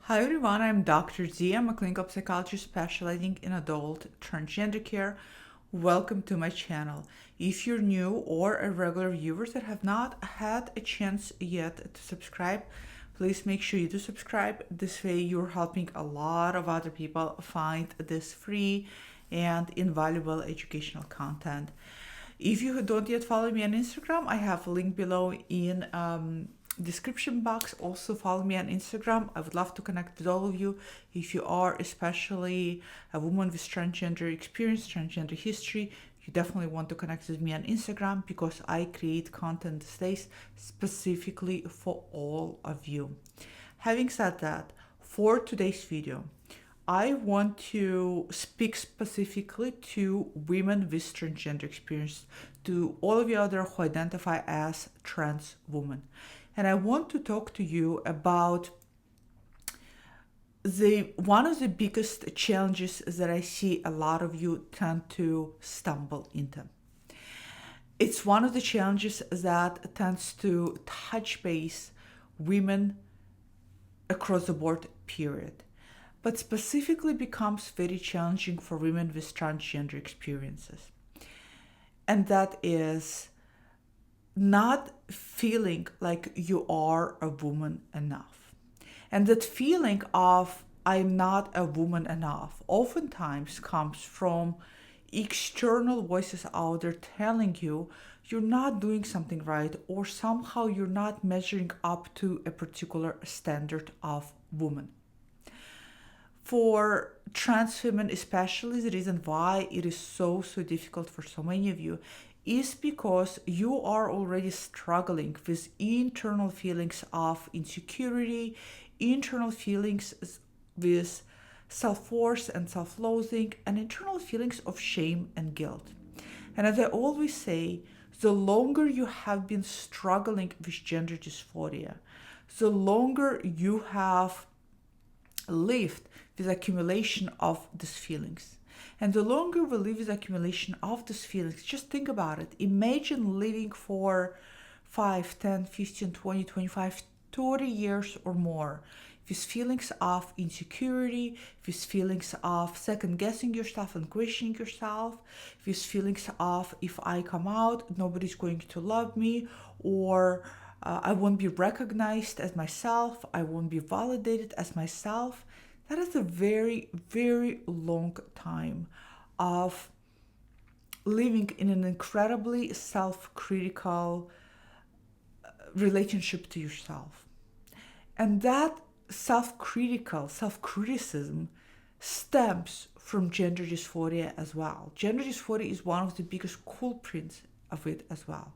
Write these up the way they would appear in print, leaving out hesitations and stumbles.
Hi everyone, I'm Dr. Z. I'm a clinical psychologist specializing in adult transgender care. Welcome to my channel. If you're new or a regular viewer that have not had a chance yet to subscribe, please make sure you do subscribe. This way you're helping a lot of other people find this free and invaluable educational content. If you don't yet follow me on Instagram, I have a link below in description box. Also follow me on Instagram. I would love to connect with all of you. If you are especially a woman with transgender experience, transgender history, you definitely want to connect with me on Instagram because I create content these days specifically for all of you. Having said that, for today's video, I want to speak specifically to women with transgender experience, to all of you out there who identify as trans women. And I want to talk to you about one of the biggest challenges that I see a lot of you tend to stumble into. It's one of the challenges that tends to touch base women across the board, period, but specifically becomes very challenging for women with transgender experiences. And that is not feeling like you are a woman enough. And that feeling of I'm not a woman enough oftentimes comes from external voices out there telling you you're not doing something right, or somehow you're not measuring up to a particular standard of woman. For trans women especially, the reason why it is so difficult for so many of you is because you are already struggling with internal feelings of insecurity, internal feelings with self-worth and self-loathing, and internal feelings of shame and guilt. And as I always say, the longer you have been struggling with gender dysphoria, the longer you have lived with accumulation of these feelings. And the longer we live with accumulation of these feelings, just think about it. Imagine living for 5, 10, 15, 20, 25, 30 years or more with feelings of insecurity, with feelings of second guessing yourself and questioning yourself, with feelings of if I come out, nobody's going to love me, or I won't be recognized as myself, I won't be validated as myself. That is a very, very long time of living in an incredibly self-critical relationship to yourself. And that self-criticism stems from gender dysphoria as well. Gender dysphoria is one of the biggest culprits of it as well.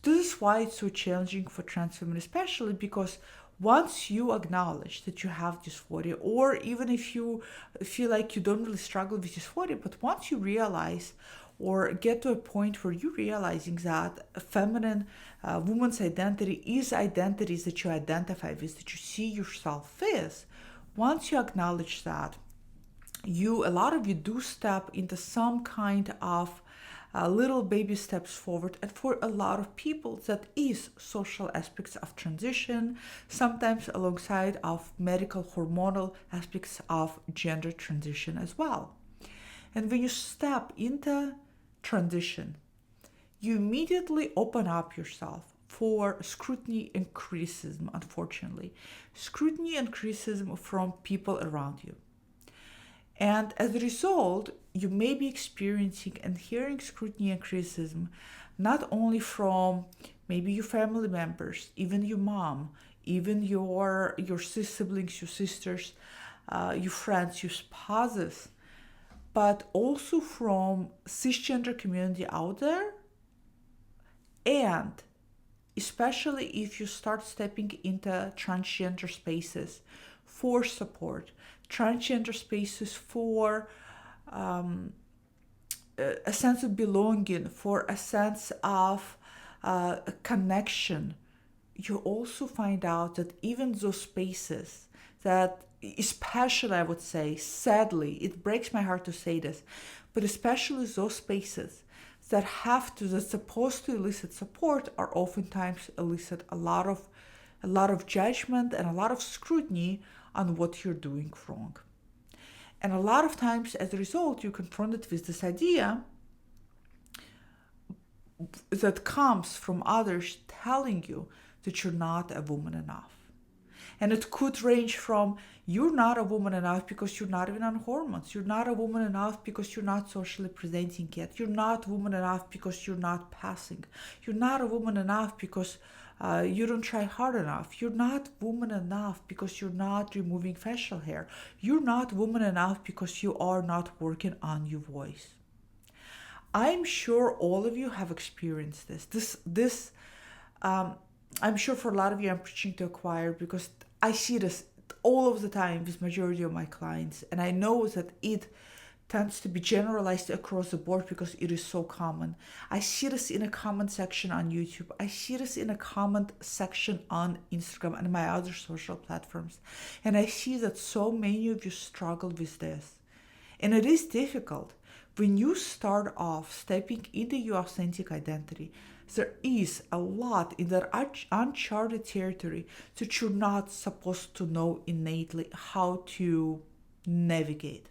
This is why it's so challenging for trans women, especially because once you acknowledge that you have dysphoria, or even if you feel like you don't really struggle with dysphoria, but once you realize or get to a point where you're realizing that a feminine woman's identity is identities that you identify with, that you see yourself with, once you acknowledge that, a lot of you do step into some kind of little baby steps forward. And for a lot of people, that is social aspects of transition, sometimes alongside of medical hormonal aspects of gender transition as well. And when you step into transition, you immediately open up yourself for scrutiny and criticism, unfortunately. Scrutiny and criticism from people around you. And as a result, you may be experiencing and hearing scrutiny and criticism not only from maybe your family members, even your mom, even your siblings, your sisters, your friends, your spouses, but also from cisgender community out there, and especially if you start stepping into transgender spaces for support, transgender spaces for a sense of belonging, for a sense of a connection, you also find out that even those spaces that, especially I would say, sadly, it breaks my heart to say this, but especially those spaces that's supposed to elicit support are oftentimes elicit a lot of judgment and a lot of scrutiny on what you're doing wrong. And a lot of times, as a result, you're confronted with this idea that comes from others telling you that you're not a woman enough. And it could range from you're not a woman enough because you're not even on hormones. You're not a woman enough because you're not socially presenting yet. You're not a woman enough because you're not passing. You're not a woman enough because you don't try hard enough. You're not woman enough because you're not removing facial hair. You're not woman enough because you are not working on your voice. I'm sure all of you have experienced this. I'm sure for a lot of you, I'm preaching to a choir because I see this all of the time with majority of my clients, and I know that it tends to be generalized across the board because it is so common. I see this in a comment section on YouTube. I see this in a comment section on Instagram and my other social platforms. And I see that so many of you struggle with this. And it is difficult. When you start off stepping into your authentic identity, there is a lot in that uncharted territory that you're not supposed to know innately how to navigate.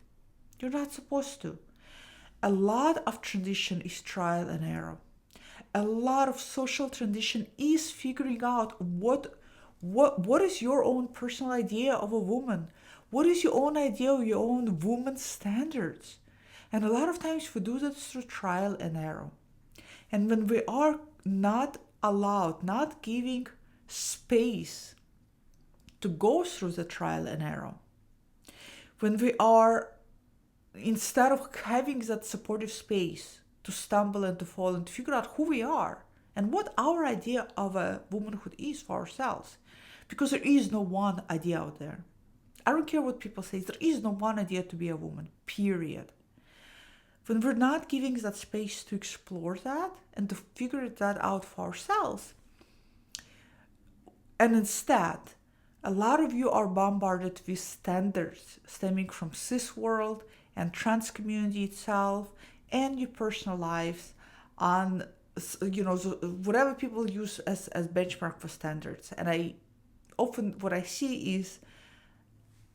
You're not supposed to. A lot of transition is trial and error. A lot of social transition is figuring out what is your own personal idea of a woman. What is your own idea of your own woman's standards? And a lot of times we do that through trial and error. And when we are not allowed, not giving space to go through the trial and error, when we are, instead of having that supportive space to stumble and to fall and to figure out who we are and what our idea of a womanhood is for ourselves, because there is no one idea out there. I don't care what people say, there is no one idea to be a woman, period. When we're not giving that space to explore that and to figure that out for ourselves, and instead, a lot of you are bombarded with standards stemming from cis world and trans community itself and your personal lives on, whatever people use as benchmark for standards. And I often, what I see is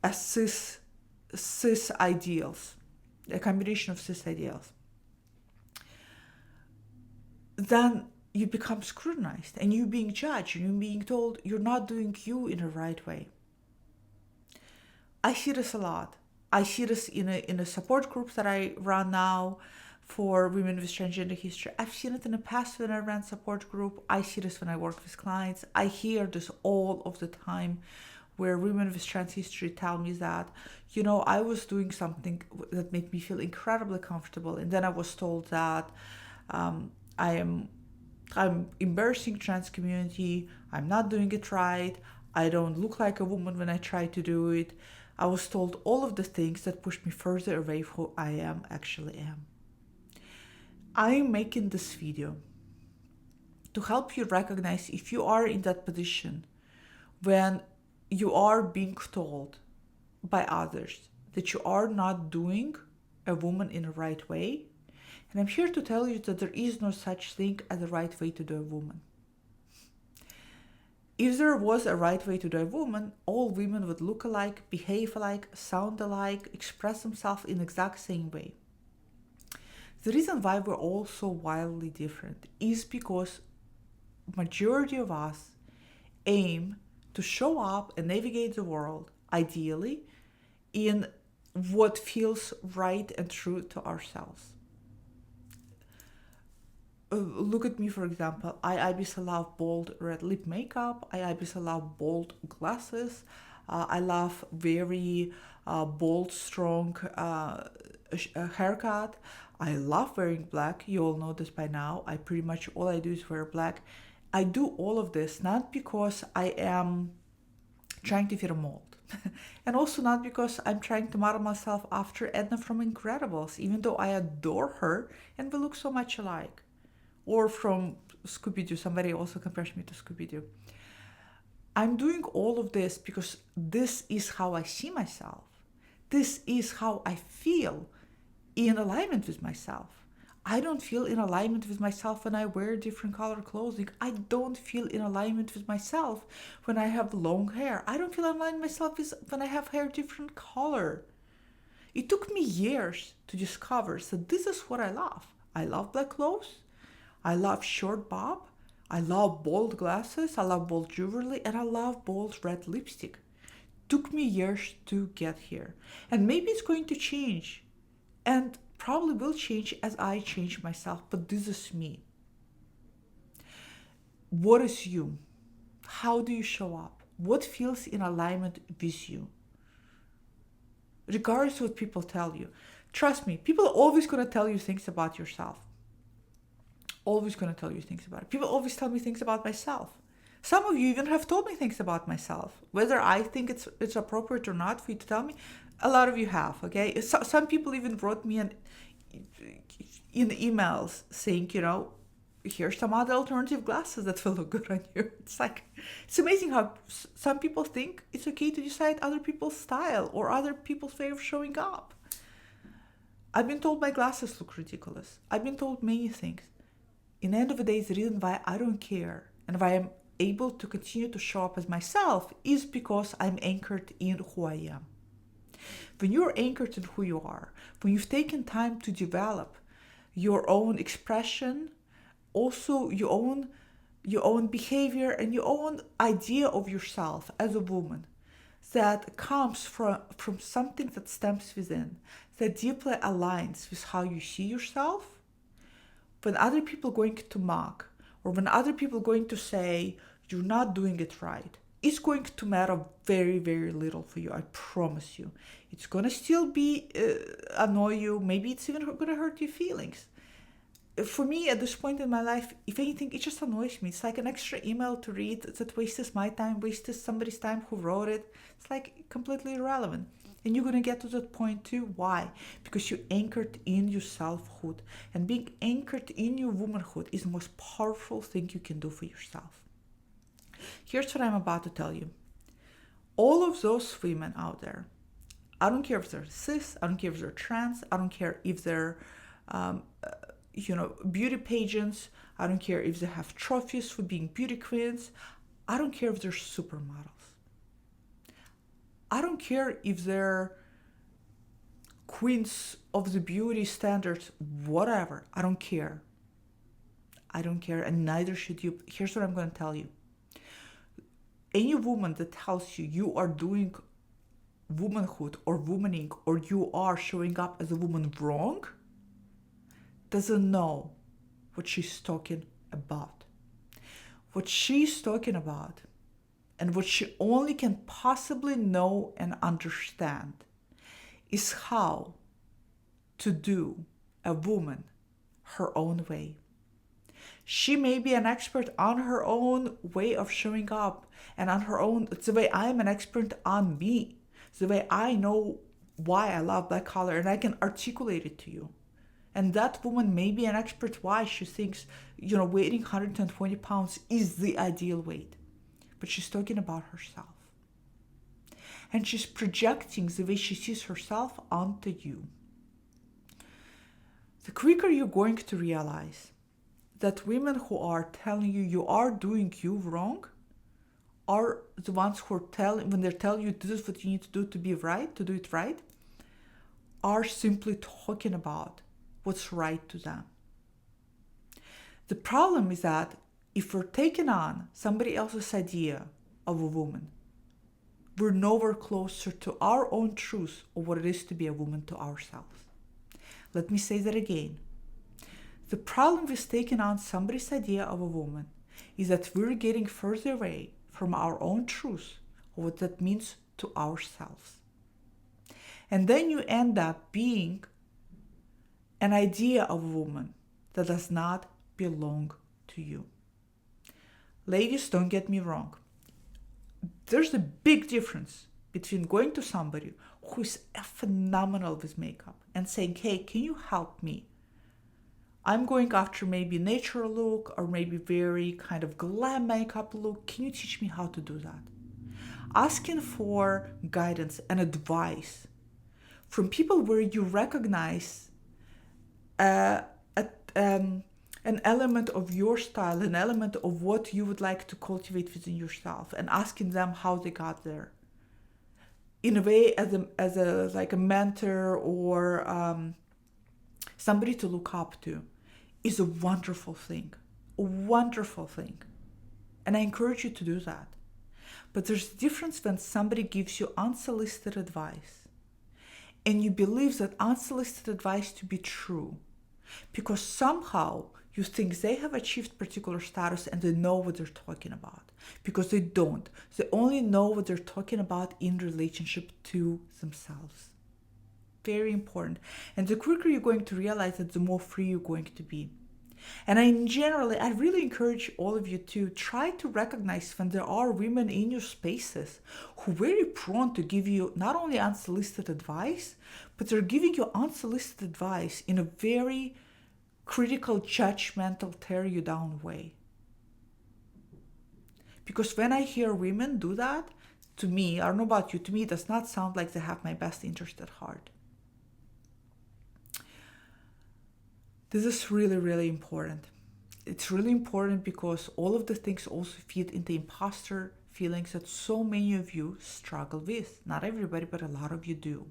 a cis ideals, a combination of cis ideals. Then you become scrutinized and you're being judged and you're being told you're not doing you in the right way. I see this a lot. I see this in a support groups that I run now for women with transgender history. I've seen it in the past when I ran support group. I see this when I work with clients. I hear this all of the time where women with trans history tell me that, I was doing something that made me feel incredibly comfortable. And then I was told that I'm embarrassing trans community. I'm not doing it right. I don't look like a woman when I try to do it. I was told all of the things that pushed me further away from who I actually am. I'm making this video to help you recognize if you are in that position when you are being told by others that you are not doing a woman in the right way. And I'm here to tell you that there is no such thing as a right way to do a woman. If there was a right way to do a woman, all women would look alike, behave alike, sound alike, express themselves in the exact same way. The reason why we're all so wildly different is because majority of us aim to show up and navigate the world, ideally, in what feels right and true to ourselves. Look at me, for example. I obviously love bold red lip makeup. I obviously love bold glasses. I love very bold, strong haircut. I love wearing black. You all know this by now. All I do is wear black. I do all of this not because I am trying to fit a mold. And also not because I'm trying to model myself after Edna from Incredibles, even though I adore her and we look so much alike. Or from Scooby-Doo. Somebody also compares me to Scooby-Doo. I'm doing all of this because this is how I see myself. This is how I feel in alignment with myself. I don't feel in alignment with myself when I wear different color clothing. I don't feel in alignment with myself when I have long hair. I don't feel in alignment with myself when I have hair different color. It took me years to discover that this is what I love. I love black clothes. I love short bob. I love bold glasses. I love bold jewelry. And I love bold red lipstick. Took me years to get here. And maybe it's going to change. And probably will change as I change myself. But this is me. What is you? How do you show up? What feels in alignment with you? Regardless of what people tell you. Trust me, people are always going to tell you things about yourself. Always going to tell you things about it. People always tell me things about myself. Some of you even have told me things about myself. Whether I think it's appropriate or not for you to tell me, a lot of you have, okay? Some people even wrote me in emails saying, here's some other alternative glasses that will look good on you. It's amazing how some people think it's okay to decide other people's style or other people's way of showing up. I've been told my glasses look ridiculous. I've been told many things. In the end of the day, the reason why I don't care and why I'm able to continue to show up as myself is because I'm anchored in who I am. When you're anchored in who you are, when you've taken time to develop your own expression, also your own behavior and your own idea of yourself as a woman that comes from something that stems within, that deeply aligns with how you see yourself, when other people are going to mock or when other people are going to say you're not doing it right, it's going to matter very, very little for you. I promise you. It's going to still be annoy you. Maybe it's even going to hurt your feelings. For me, at this point in my life, if anything, it just annoys me. It's like an extra email to read that wastes my time, wastes somebody's time who wrote it. It's like completely irrelevant. And you're going to get to that point too. Why? Because you're anchored in your selfhood. And being anchored in your womanhood is the most powerful thing you can do for yourself. Here's what I'm about to tell you. All of those women out there, I don't care if they're cis, I don't care if they're trans, I don't care if they're, beauty pageants, I don't care if they have trophies for being beauty queens, I don't care if they're supermodels. I don't care if they're queens of the beauty standards, whatever. I don't care. I don't care, and neither should you. Here's what I'm going to tell you. Any woman that tells you you are doing womanhood or womaning or you are showing up as a woman wrong doesn't know what she's talking about. What she's talking about and what she only can possibly know and understand is how to do a woman her own way. She may be an expert on her own way of showing up and on her own, the way I am an expert on me, the way I know why I love black color and I can articulate it to you. And that woman may be an expert why she thinks, weighing 120 pounds is the ideal weight. But she's talking about herself. And she's projecting the way she sees herself onto you. The quicker you're going to realize that women who are telling you you are doing you wrong are the ones who are when they're telling you this is what you need to do to be right, to do it right, are simply talking about what's right to them. The problem is that if we're taking on somebody else's idea of a woman, we're nowhere closer to our own truth of what it is to be a woman to ourselves. Let me say that again. The problem with taking on somebody's idea of a woman is that we're getting further away from our own truth of what that means to ourselves. And then you end up being an idea of a woman that does not belong to you. Ladies, don't get me wrong. There's a big difference between going to somebody who is phenomenal with makeup and saying, hey, can you help me? I'm going after maybe natural look or maybe very kind of glam makeup look. Can you teach me how to do that? Asking for guidance and advice from people where you recognize a an element of your style, an element of what you would like to cultivate within yourself, and asking them how they got there. In a way, as a like a mentor or somebody to look up to, is a wonderful thing, a wonderful thing, and I encourage you to do that. But there's a difference when somebody gives you unsolicited advice, and you believe that unsolicited advice to be true, because somehow you think they have achieved particular status and they know what they're talking about, because they don't. They only know what they're talking about in relationship to themselves. Very important. And the quicker you're going to realize that, the more free you're going to be. And I really encourage all of you to try to recognize when there are women in your spaces who are very prone to give you not only unsolicited advice, but they're giving you unsolicited advice in a very critical, judgmental, tear you down way. Because when I hear women do that, to me, I don't know about you, to me it does not sound like they have my best interest at heart. This is really, really important. It's really important because all of the things also feed into imposter feelings that so many of you struggle with. Not everybody, but a lot of you do.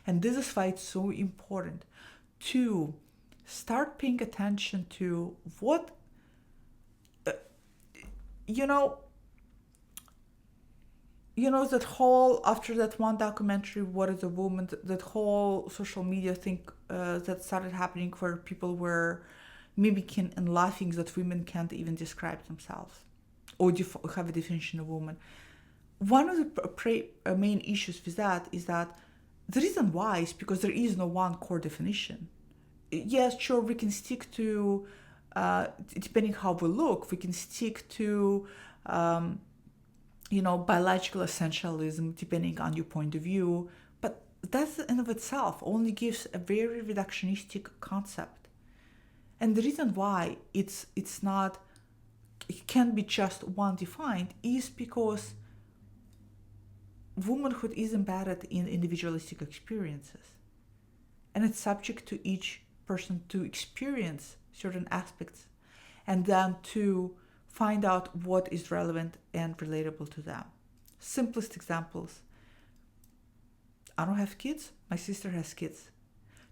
And this is why it's so important to start paying attention to what, that whole, after that one documentary, What is a Woman, that whole social media thing that started happening where people were mimicking and laughing that women can't even describe themselves or have a definition of woman. One of the main issues with that is that the reason why is because there is no one core definition. Yes, sure, we can stick to, depending how we look, we can stick to biological essentialism, depending on your point of view, but that in of itself only gives a very reductionistic concept. And the reason why it can't be just one defined is because womanhood is embedded in individualistic experiences, and it's subject to each person to experience certain aspects and then to find out what is relevant and relatable to them. Simplest examples. I don't have kids. My sister has kids.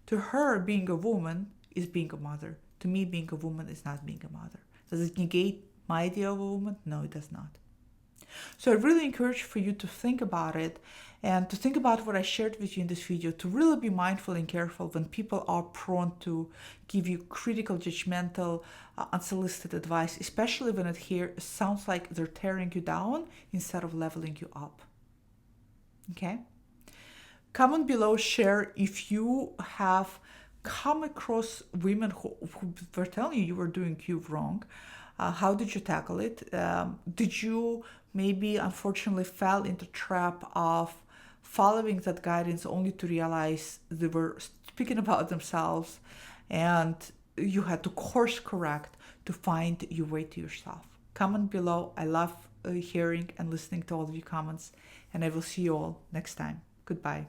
To her, being a woman is being a mother. To me, being a woman is not being a mother. Does it negate my idea of a woman? No, it does not. So I really encourage for you to think about it and to think about what I shared with you in this video, to really be mindful and careful when people are prone to give you critical, judgmental, unsolicited advice, especially when it sounds like they're tearing you down instead of leveling you up. Okay? Comment below, share if you have come across women who were telling you were doing you wrong. How did you tackle it? Did you maybe unfortunately fell into the trap of following that guidance only to realize they were speaking about themselves and you had to course correct to find your way to yourself? Comment below. I love hearing and listening to all of your comments, and I will see you all next time. Goodbye.